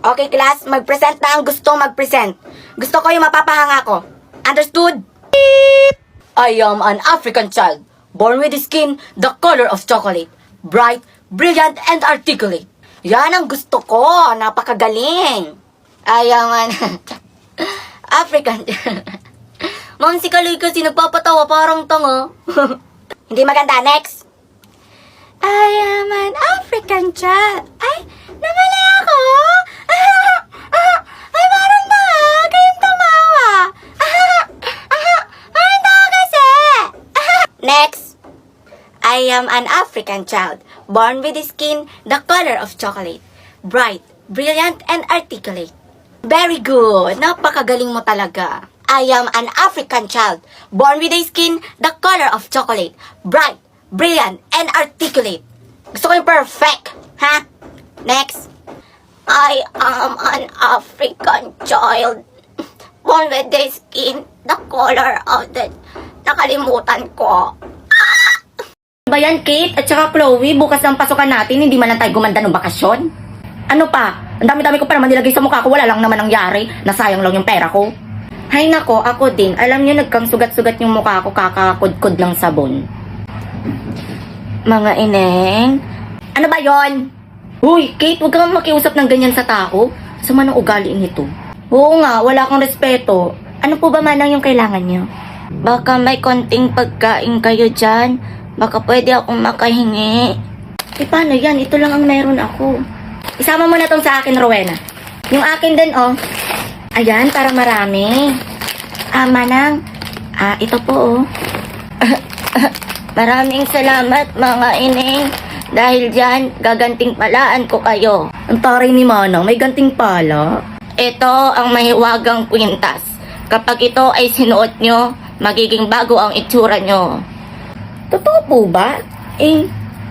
Okay, class, mag-present na ang gustong mag-present. Gusto ko yung mapapahanga ko. Understood? I am an African child, born with skin the color of chocolate. Bright, brilliant, and articulate. Yan ang gusto ko. Napakagaling. I am an African. Ma'am, si Kaloy kasi nagpapatawa parang tanga. Hindi maganda. Next. I am an African child. Ay, namali ako. Ay, parang tanga. Kayong tumawa. Parang tanga kasi. Next. I am an African child, born with skin the color of chocolate. Bright, brilliant, and articulate. Very good. Napakagaling mo talaga. I am an African child, born with a skin the color of chocolate. Bright, brilliant, and articulate. Gusto ko yung perfect. Ha? Next. I am an African child, born with a skin the color of the... Nakalimutan ko. Ba yan, Kate at saka Chloe? Bukas ang pasukan natin, hindi man lang tayo gumanda ng bakasyon. Ano pa? Ang dami-dami ko pa naman nilagay sa mukha ko, wala lang naman nangyari. Nasayang lang yung pera ko. Hay nako, ako din. Alam niyo, nagkang sugat-sugat yung mukha ko kakakudkod ng sabon. Mga ineng. Ano ba yon? Huy, Kate, huwag kang makiusap ng ganyan sa tao. Sama ng ugali nito. Oo nga, wala kang respeto. Ano po ba manang yung kailangan niyo? Baka may konting pagkain kayo dyan. Baka pwede akong makahingi. Eh, paano yan? Ito lang ang meron ako. Isama mo na tong sa akin, Rowena. Yung akin din, oh. Ayan, para marami. Manang. Ito po, oh. Maraming salamat, mga ineng. Dahil dyan, gaganting palaan ko kayo. Ang taray ni Manang, may ganting pala. Ito ang mahiwagang kwintas. Kapag ito ay sinuot nyo, magiging bago ang itsura nyo. Totoo po ba?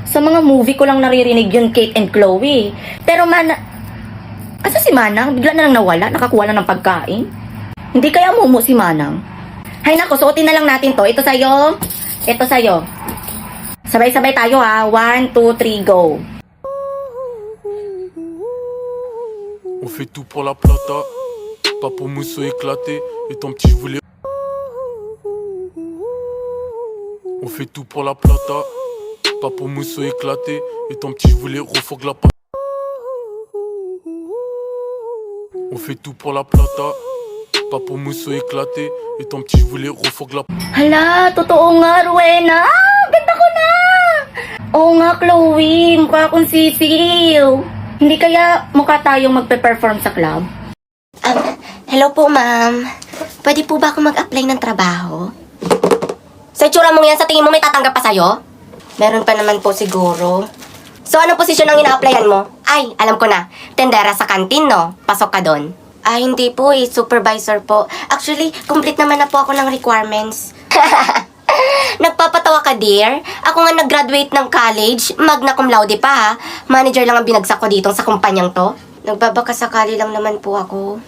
Sa mga movie ko lang naririnig yun, Kate and Chloe. Pero asa si Manang? Bigla na lang nawala, nakakuha na ng pagkain. Hindi kaya mumu si Manang? Hay nako, suotin na lang natin to. Ito sa'yo. Ito sa'yo. Sabay-sabay tayo ha. 1, 2, 3, go. On fait tout pour la plata. Pas pour mousseau éclaté. Et ton petit je voulais. On fait tout pour la plata, pas pour mousseau éclaté. Et ton petit je voulais refourgue la pâte. On fait tout pour la plata, pas pour mousseau éclaté. Et ton petit je voulais refourgue la pâte. Hala, totoo nga, Rowena. Ganda ko na. Oo nga, Chloe. Mukha akong sisiw. Hindi kaya mukha tayong magpe-perform sa club? Hello po, ma'am. Pwede po ba ako mag-apply ng trabaho? Sa itsura mong yan, sa tingin mo may tatanggap pa sa'yo? Meron pa naman po siguro. So, anong posisyon ang ina-applyan mo? Ay, alam ko na. Tendera sa kantin, no? Pasok ka doon. Ay, hindi po eh. Supervisor po. Actually, complete naman na po ako ng requirements. Nagpapatawa ka, dear? Ako nga nag-graduate ng college. Magna cum laude pa, ha? Manager lang ang binagsak ko dito sa kumpanyang to. Nagbabakasakali lang naman po ako.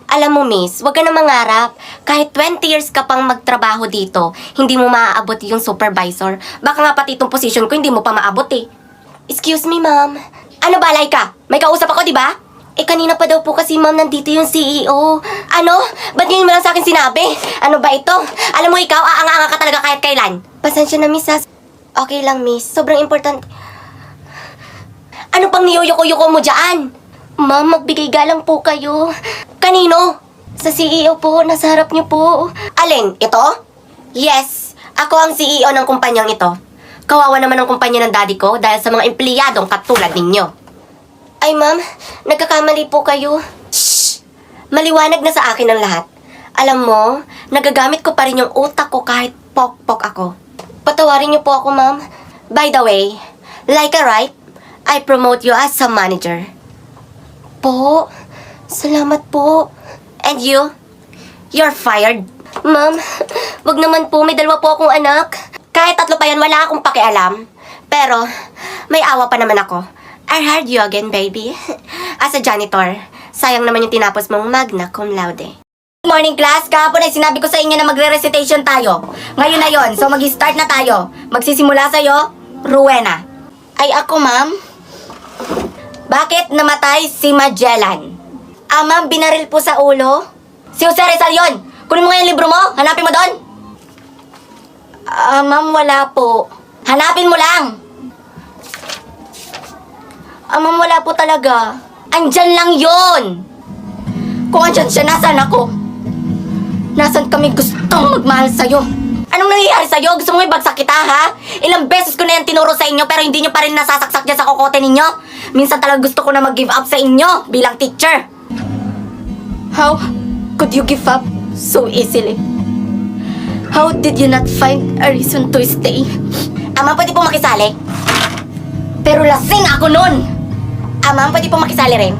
Alam mo, miss, wag ka na mangarap. Kahit 20 years ka pang magtrabaho dito, hindi mo maaabot yung supervisor. Baka nga pati itong position ko, hindi mo pa maabot eh. Excuse me, ma'am. Ano ba, Laika? May kausap ako, di ba? Kanina pa daw po kasi, ma'am, nandito yung CEO. Ano? Ba't ngayon mo lang sa akin sinabi? Ano ba ito? Alam mo, ikaw, aanga-anga ka talaga kahit kailan. Pasensya na, miss, Okay lang, miss. Sobrang important. Ano pang niyuyuko-yuko mo dyan? Ma'am, magbigay galang po kayo. Kanino? Sa CEO po, nasa harap niyo po. Alin? Ito? Yes, ako ang CEO ng kumpanyang ito. Kawawa naman ang kumpanya ng daddy ko dahil sa mga empleyadong katulad ninyo. Ay ma'am, nagkakamali po kayo. Shh! Maliwanag na sa akin ang lahat. Alam mo, nagagamit ko pa rin yung utak ko kahit pok-pok ako. Patawarin niyo po ako, ma'am. By the way, Laika, right? I promote you as a manager. Po, salamat po. And you? You're fired. Ma'am, wag naman po, may dalawa po akong anak. Kahit 3 pa yan, wala akong pakialam. Pero, may awa pa naman ako. I hired you again, baby. As a janitor. Sayang naman yung tinapos mong magna cum laude. Good morning, class. Kahapon ay sinabi ko sa inyo na magre-recitation tayo. Ngayon na yon, so mag-start na tayo. Magsisimula sa'yo, Rowena. Ay ako, ma'am. Bakit namatay si Magellan? Ma'am, binaril po sa ulo. Si Jose Rizal yun! Kunin mo nga yung libro mo! Hanapin mo doon! Ma'am, wala po. Hanapin mo lang! Ma'am, wala po talaga. Andyan lang yun! Kung andyan siya, nasaan ako? Nasaan kami gustong magmahal sa'yo? Anong nangyayari sa'yo? Gusto mo ibagsak kita, ha? Ilang beses ko na yan tinuro sa inyo pero hindi nyo pa rin nasasaksak dyan sa kokote ninyo. Minsan talaga gusto ko na mag-give up sa inyo bilang teacher. How could you give up so easily? How did you not find a reason to stay? Ma'am, pwede po makisali? Pero lasing ako nun! Ma'am, pwede po makisali rin?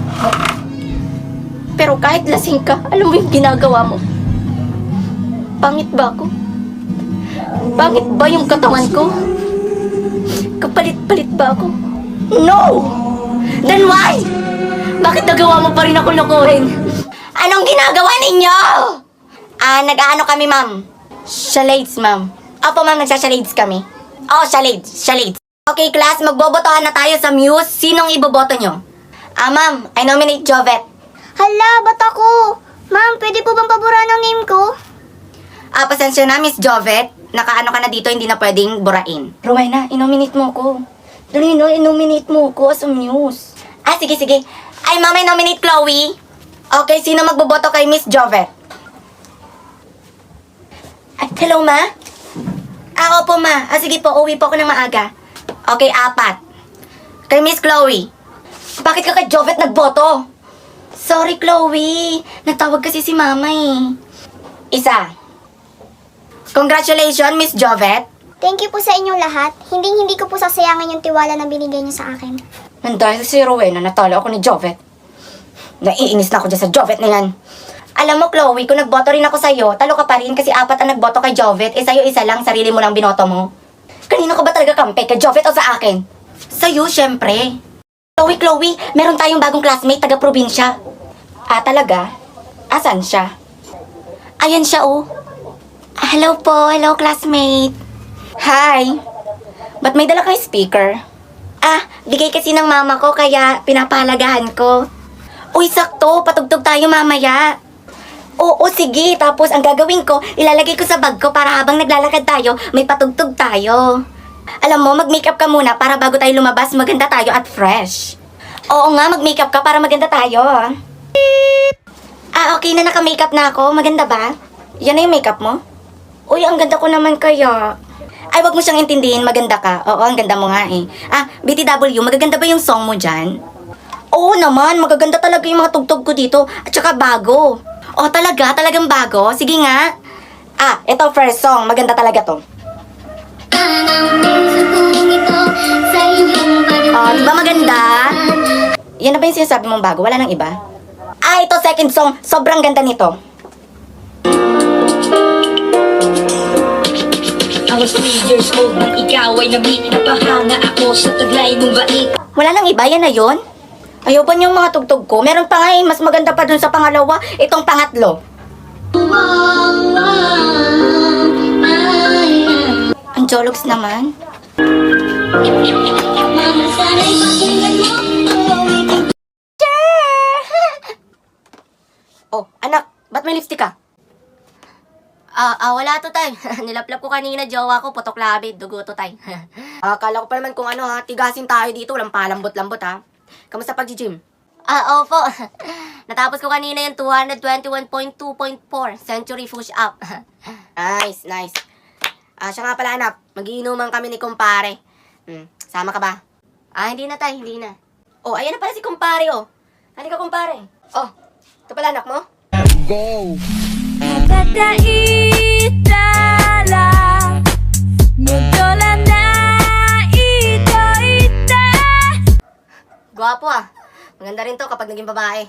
Pero kahit lasing ka, alam mo yung ginagawa mo? Pangit ba ako? Pangit ba yung katawan ko? Kapalit-palit ba ako? No! Then why? Bakit nagawa mo pa rin ako lokohin? Anong ginagawa ninyo? Nag-aano kami, ma'am? Charades, ma'am. Opo, ma'am, nagsha-charades kami. Oh, charades. Okay, class, magbobotohan na tayo sa Muse. Sinong iboboto nyo? Ma'am, I nominate Jovet. Hala, ba't ako? Ma'am, pwede po bang paboran ang name ko? Pasensya na, Miss Jovet. Nakaano ka na dito, hindi na pwedeng burain. Rowena, inominate mo ko. Dali no, inominate mo ko as a Muse. Sige. Ay, ma'am, I nominate Chloe. Okay, sino magboboto kay Miss Jovet? Hello, ma? Opo, ma. Sige po, uwi po ako ng maaga. Okay, 4. Kay Miss Chloe. Bakit ka kay Jovet nagboto? Sorry, Chloe. Natawag kasi si mama eh. 1. Congratulations, Miss Jovet. Thank you po sa inyong lahat. Hindi ko po sasayangin yung tiwala na binigay niyo sa akin. Dahil si Rowena, natalo ako ni Jovet. Naiinis na ako dyan sa Jovet na yan. Alam mo, Chloe, kung nagboto rin ako sa'yo, talo ka pa rin kasi 4 ang nagboto kay Jovet. Sa'yo isa lang, sarili mo lang binoto mo. Kanino ka ba talaga kampe? Kay Jovet o sa akin? Sa'yo, syempre. Chloe, meron tayong bagong classmate, taga-probinsya. Talaga? Asan siya? Ayan siya, oh. Hello po, hello classmate. Hi. Ba't may dala kang speaker? Bigay kasi ng mama ko kaya pinapahalagahan ko. Uy, sakto, patugtog tayo mamaya. Oo, sige. Tapos ang gagawin ko, ilalagay ko sa bag ko para habang naglalakad tayo, may patugtog tayo. Alam mo, mag-makeup ka muna para bago tayo lumabas, maganda tayo at fresh. Oo nga, mag-makeup ka para maganda tayo. Okay na, naka-makeup na ako. Maganda ba? Yan na yung makeup mo? Uy, ang ganda ko naman kaya. Ay, wag mo siyang intindihin, maganda ka. Oo, ang ganda mo nga eh. BTW, magaganda ba yung song mo dyan? Oo naman, magaganda talaga yung mga tugtog ko dito. At saka bago. Talagang bago? Sige nga. Ito first song, maganda talaga to. Diba maganda? Yan na ba yung sinasabi mong bago? Wala nang iba? Ito second song, sobrang ganda nito. I was 3 years old nang ikaw ay napahanga ako sa taglay mong bait. Wala nang iba, yan na yun? Ayaw ba niyong mga tugtog ko? Meron pa nga mas maganda pa dun sa pangalawa. Itong pangatlo. Ang jologs naman. Anak, ba't may lipstick ka? Wala to, tay. Nilaplap ko kanina, jowa ko, putok labi, dugo to, tay. Akala ko pa naman kung tigasin tayo dito, walang palambot-lambot, ha. Kamusta pag-gym? Opo. Natapos ko kanina yung 221.2.4 century push-up. Nice. Siya nga pala, anak, magiinuman kami ni kumpare. Sama ka ba? Hindi na, tay, hindi na. Ayan na pala si kumpare, Halika, kumpare. Ito pala, anak mo? Go! Gwapo, Maganda rin to kapag naging babae.